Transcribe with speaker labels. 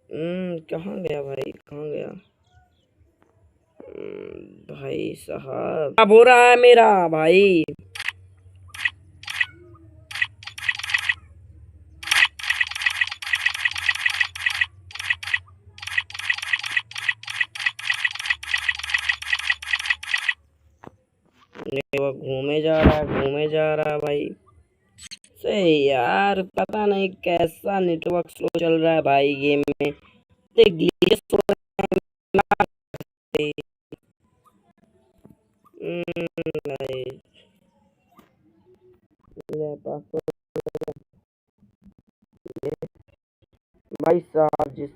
Speaker 1: कहाँ गया भाई, कहाँ गया? भाई साहब अब हो रहा है मेरा भाई। वो घूमे जा रहा है, घूमे जा रहा है भाई। सही यार, पता नहीं कैसा नेटवर्क स्लो चल रहा है भाई गेम में। ग्लिचेस हो रहे हैं भाई। पासवर्ड भाई साहब, जिस